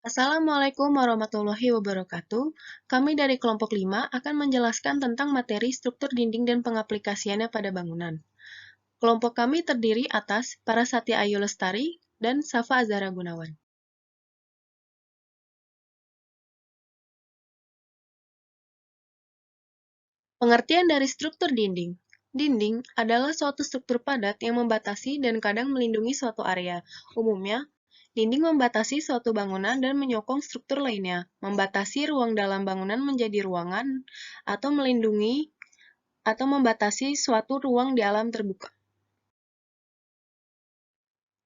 Assalamualaikum warahmatullahi wabarakatuh. Kami dari kelompok 5 akan menjelaskan tentang materi struktur dinding dan pengaplikasiannya pada bangunan. Kelompok kami terdiri atas Parasatya Ayu Lestari dan Safa Azhara Gunawan. Pengertian dari struktur dinding. Dinding adalah suatu struktur padat yang membatasi dan kadang melindungi suatu area. Umumnya, dinding membatasi suatu bangunan dan menyokong struktur lainnya, membatasi ruang dalam bangunan menjadi ruangan, atau melindungi atau membatasi suatu ruang di alam terbuka.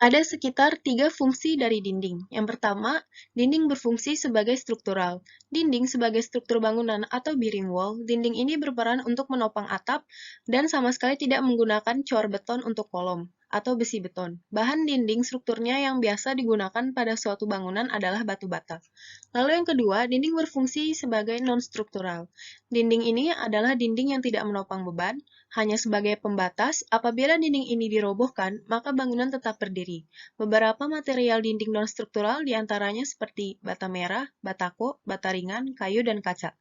Ada sekitar 3 fungsi dari dinding. Yang pertama, dinding berfungsi sebagai struktural. Dinding sebagai struktur bangunan atau bearing wall, dinding ini berperan untuk menopang atap dan sama sekali tidak menggunakan cor beton untuk kolom atau besi beton. Bahan dinding strukturnya yang biasa digunakan pada suatu bangunan adalah batu bata. Lalu yang kedua, dinding berfungsi sebagai non-struktural. Dinding ini adalah dinding yang tidak menopang beban, hanya sebagai pembatas. Apabila dinding ini dirobohkan, maka bangunan tetap berdiri. Beberapa material dinding non-struktural diantaranya seperti bata merah, batako, bata ringan, kayu, dan kaca.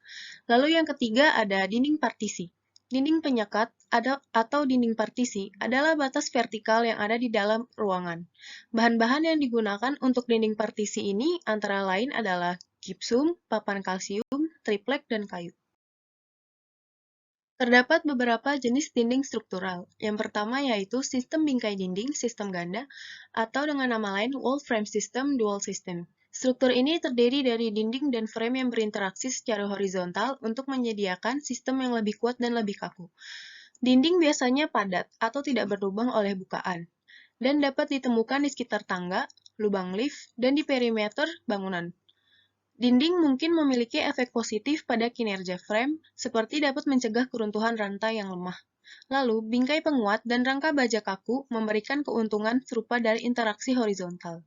Lalu yang ketiga ada dinding partisi. Dinding penyekat atau dinding partisi adalah batas vertikal yang ada di dalam ruangan. Bahan-bahan yang digunakan untuk dinding partisi ini antara lain adalah gipsum, papan kalsium, triplek, dan kayu. Terdapat beberapa jenis dinding struktural. Yang pertama yaitu sistem bingkai dinding, sistem ganda, atau dengan nama lain wall frame system, dual system. Struktur ini terdiri dari dinding dan frame yang berinteraksi secara horizontal untuk menyediakan sistem yang lebih kuat dan lebih kaku. Dinding biasanya padat atau tidak berlubang oleh bukaan, dan dapat ditemukan di sekitar tangga, lubang lift, dan di perimeter bangunan. Dinding mungkin memiliki efek positif pada kinerja frame, seperti dapat mencegah keruntuhan rantai yang lemah. Lalu, bingkai penguat dan rangka baja kaku memberikan keuntungan serupa dari interaksi horizontal.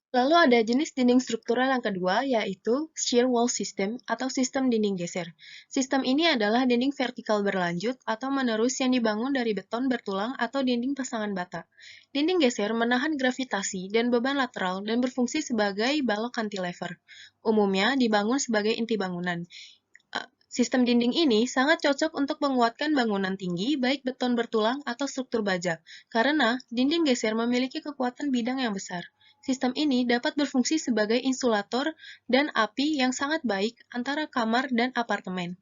Lalu ada jenis dinding struktural yang kedua, yaitu shear wall system atau sistem dinding geser. Sistem ini adalah dinding vertikal berlanjut atau menerus yang dibangun dari beton bertulang atau dinding pasangan bata. Dinding geser menahan gravitasi dan beban lateral dan berfungsi sebagai balok cantilever. Umumnya dibangun sebagai inti bangunan. Sistem dinding ini sangat cocok untuk menguatkan bangunan tinggi, baik beton bertulang atau struktur baja, karena dinding geser memiliki kekuatan bidang yang besar. Sistem ini dapat berfungsi sebagai insulator dan api yang sangat baik antara kamar dan apartemen.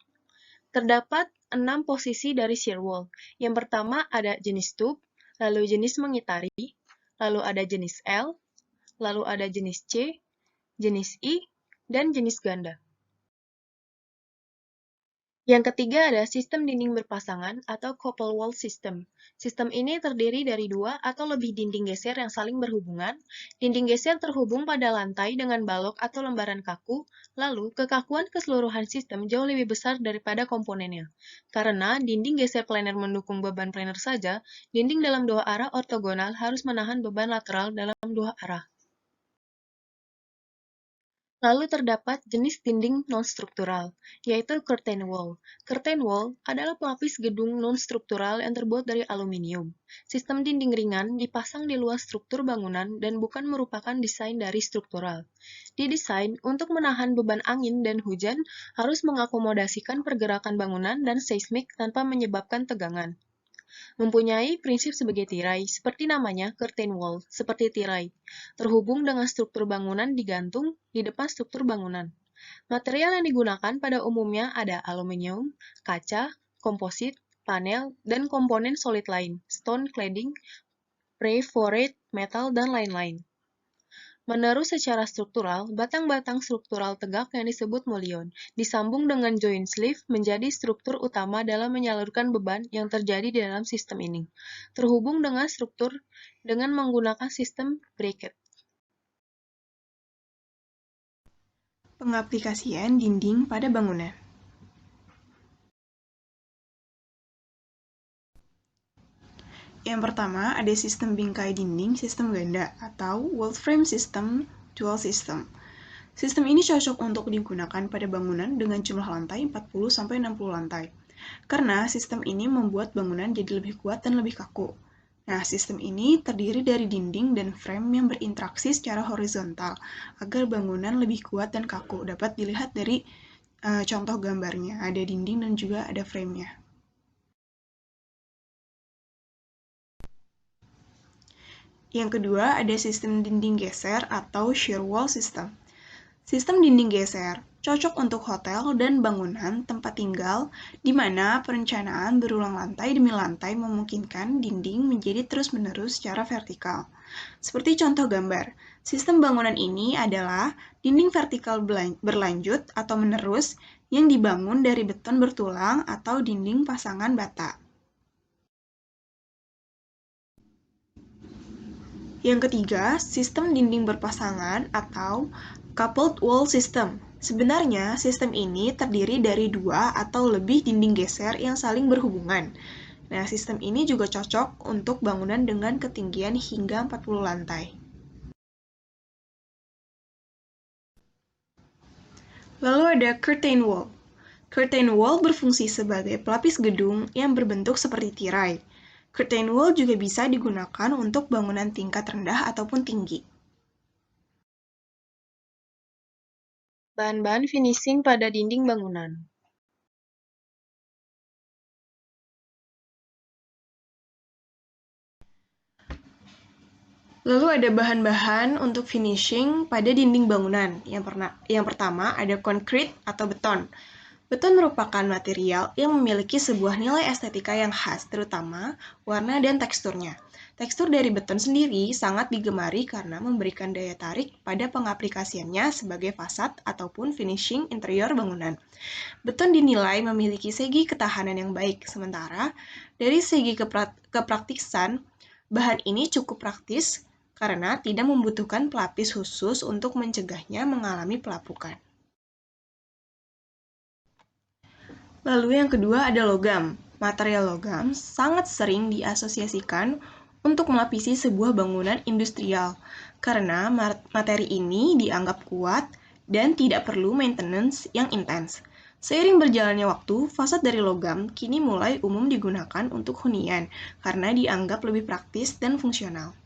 Terdapat 6 posisi dari shear wall. Yang pertama ada jenis tube, lalu jenis mengitari, lalu ada jenis L, lalu ada jenis C, jenis I, dan jenis ganda. Yang ketiga ada sistem dinding berpasangan atau couple wall system. Sistem ini terdiri dari 2 atau lebih dinding geser yang saling berhubungan. Dinding geser terhubung pada lantai dengan balok atau lembaran kaku, lalu kekakuan keseluruhan sistem jauh lebih besar daripada komponennya. Karena dinding geser planar mendukung beban planar saja, dinding dalam dua arah ortogonal harus menahan beban lateral dalam dua arah. Lalu terdapat jenis dinding non-struktural, yaitu curtain wall. Curtain wall adalah pelapis gedung non-struktural yang terbuat dari aluminium. Sistem dinding ringan dipasang di luar struktur bangunan dan bukan merupakan desain dari struktural. Didesain untuk menahan beban angin dan hujan, harus mengakomodasikan pergerakan bangunan dan seismik tanpa menyebabkan tegangan. Mempunyai prinsip sebagai tirai, seperti namanya curtain wall, seperti tirai, terhubung dengan struktur bangunan digantung di depan struktur bangunan. Material yang digunakan pada umumnya ada aluminium, kaca, komposit, panel, dan komponen solid lain, stone cladding, perforate metal, dan lain-lain. Menerus secara struktural, batang-batang struktural tegak yang disebut mullion disambung dengan joint sleeve menjadi struktur utama dalam menyalurkan beban yang terjadi di dalam sistem ini, terhubung dengan struktur dengan menggunakan sistem bracket. Pengaplikasian dinding pada bangunan. Yang pertama, ada sistem bingkai dinding sistem ganda atau wall frame system dual system. Sistem ini cocok untuk digunakan pada bangunan dengan jumlah lantai 40-60 lantai. Karena sistem ini membuat bangunan jadi lebih kuat dan lebih kaku. Nah, sistem ini terdiri dari dinding dan frame yang berinteraksi secara horizontal agar bangunan lebih kuat dan kaku. Dapat dilihat dari contoh gambarnya, ada dinding dan juga ada frame-nya. Yang kedua, ada sistem dinding geser atau shear wall system. Sistem dinding geser cocok untuk hotel dan bangunan tempat tinggal di mana perencanaan berulang lantai demi lantai memungkinkan dinding menjadi terus-menerus secara vertikal. Seperti contoh gambar, sistem bangunan ini adalah dinding vertikal berlanjut atau menerus yang dibangun dari beton bertulang atau dinding pasangan bata. Yang ketiga, sistem dinding berpasangan atau coupled wall system. Sebenarnya, sistem ini terdiri dari dua atau lebih dinding geser yang saling berhubungan. Nah, sistem ini juga cocok untuk bangunan dengan ketinggian hingga 40 lantai. Lalu ada curtain wall. Curtain wall berfungsi sebagai pelapis gedung yang berbentuk seperti tirai. Curtain wall juga bisa digunakan untuk bangunan tingkat rendah ataupun tinggi. Bahan-bahan finishing pada dinding bangunan. Lalu ada bahan-bahan untuk finishing pada dinding bangunan. Yang pertama ada konkrit atau beton. Beton merupakan material yang memiliki sebuah nilai estetika yang khas, terutama warna dan teksturnya. Tekstur dari beton sendiri sangat digemari karena memberikan daya tarik pada pengaplikasiannya sebagai fasad ataupun finishing interior bangunan. Beton dinilai memiliki segi ketahanan yang baik, sementara dari segi kepraktisan, bahan ini cukup praktis karena tidak membutuhkan pelapis khusus untuk mencegahnya mengalami pelapukan. Lalu yang kedua ada logam. Material logam sangat sering diasosiasikan untuk melapisi sebuah bangunan industrial karena materi ini dianggap kuat dan tidak perlu maintenance yang intens. Seiring berjalannya waktu, fasad dari logam kini mulai umum digunakan untuk hunian karena dianggap lebih praktis dan fungsional.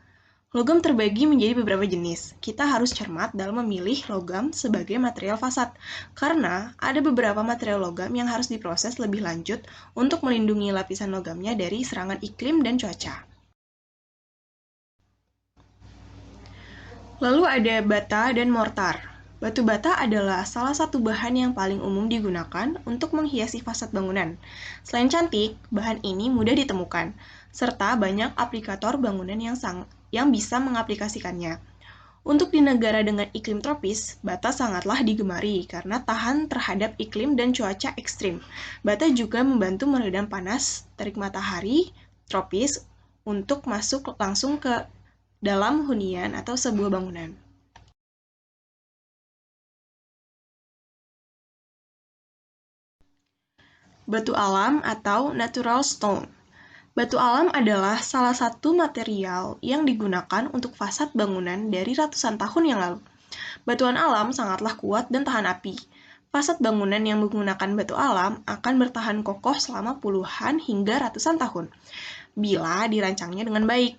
Logam terbagi menjadi beberapa jenis. Kita harus cermat dalam memilih logam sebagai material fasad, karena ada beberapa material logam yang harus diproses lebih lanjut untuk melindungi lapisan logamnya dari serangan iklim dan cuaca. Lalu ada bata dan mortar. Batu bata adalah salah satu bahan yang paling umum digunakan untuk menghiasi fasad bangunan. Selain cantik, bahan ini mudah ditemukan, serta banyak aplikator bangunan yang bisa mengaplikasikannya. Untuk di negara dengan iklim tropis, bata sangatlah digemari karena tahan terhadap iklim dan cuaca ekstrim. Bata juga membantu meredam panas terik matahari tropis untuk masuk langsung ke dalam hunian atau sebuah bangunan. Batu alam atau natural stone. Batu alam adalah salah satu material yang digunakan untuk fasad bangunan dari ratusan tahun yang lalu. Batuan alam sangatlah kuat dan tahan api. Fasad bangunan yang menggunakan batu alam akan bertahan kokoh selama puluhan hingga ratusan tahun, bila dirancangnya dengan baik.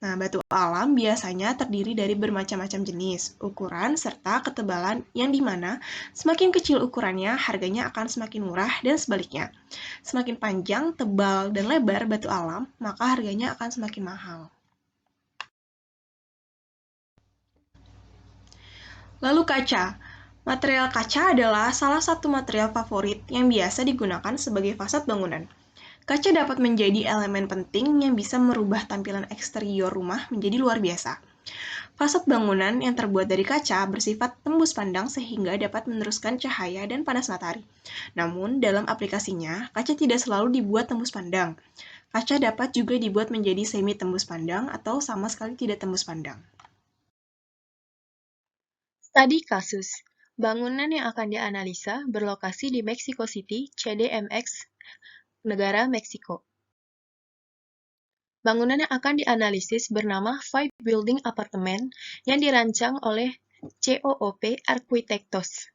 Nah, batu alam biasanya terdiri dari bermacam-macam jenis, ukuran, serta ketebalan yang dimana semakin kecil ukurannya, harganya akan semakin murah dan sebaliknya. Semakin panjang, tebal, dan lebar batu alam, maka harganya akan semakin mahal. Lalu kaca. Material kaca adalah salah satu material favorit yang biasa digunakan sebagai fasad bangunan. Kaca dapat menjadi elemen penting yang bisa merubah tampilan eksterior rumah menjadi luar biasa. Fasad bangunan yang terbuat dari kaca bersifat tembus pandang sehingga dapat meneruskan cahaya dan panas matahari. Namun, dalam aplikasinya, kaca tidak selalu dibuat tembus pandang. Kaca dapat juga dibuat menjadi semi tembus pandang atau sama sekali tidak tembus pandang. Studi kasus. Bangunan yang akan dianalisa berlokasi di Mexico City, CDMX, negara Meksiko. Bangunan yang akan dianalisis bernama Five Building Apartment yang dirancang oleh COOP Arquitectos.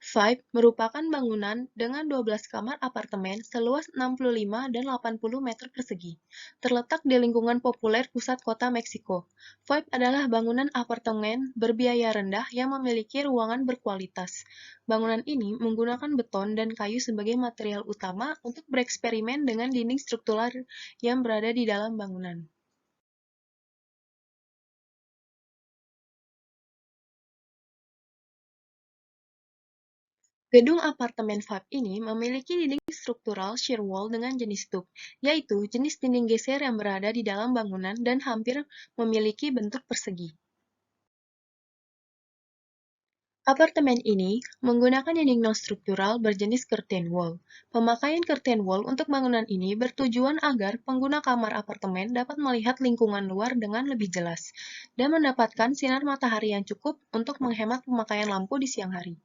Five merupakan bangunan dengan 12 kamar apartemen seluas 65 dan 80 meter persegi, terletak di lingkungan populer pusat kota Meksiko. Five adalah bangunan apartemen berbiaya rendah yang memiliki ruangan berkualitas. Bangunan ini menggunakan beton dan kayu sebagai material utama untuk bereksperimen dengan dinding struktural yang berada di dalam bangunan. Gedung apartemen Fab ini memiliki dinding struktural shear wall dengan jenis stuk, yaitu jenis dinding geser yang berada di dalam bangunan dan hampir memiliki bentuk persegi. Apartemen ini menggunakan dinding non-struktural berjenis curtain wall. Pemakaian curtain wall untuk bangunan ini bertujuan agar pengguna kamar apartemen dapat melihat lingkungan luar dengan lebih jelas dan mendapatkan sinar matahari yang cukup untuk menghemat pemakaian lampu di siang hari.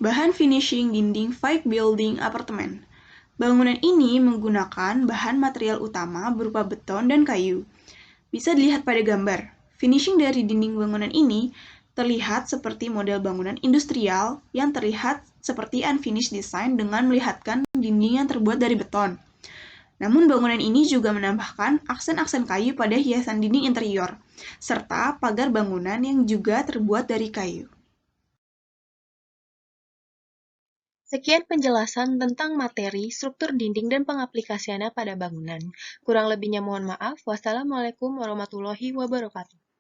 Bahan finishing dinding Five Building Apartemen. Bangunan ini menggunakan bahan material utama berupa beton dan kayu. Bisa dilihat pada gambar. Finishing dari dinding bangunan ini terlihat seperti model bangunan industrial yang terlihat seperti unfinished design dengan melihatkan dinding yang terbuat dari beton. Namun bangunan ini juga menambahkan aksen-aksen kayu pada hiasan dinding interior, serta pagar bangunan yang juga terbuat dari kayu. Sekian penjelasan tentang materi, struktur dinding, dan pengaplikasiannya pada bangunan. Kurang lebihnya mohon maaf. Wassalamualaikum warahmatullahi wabarakatuh.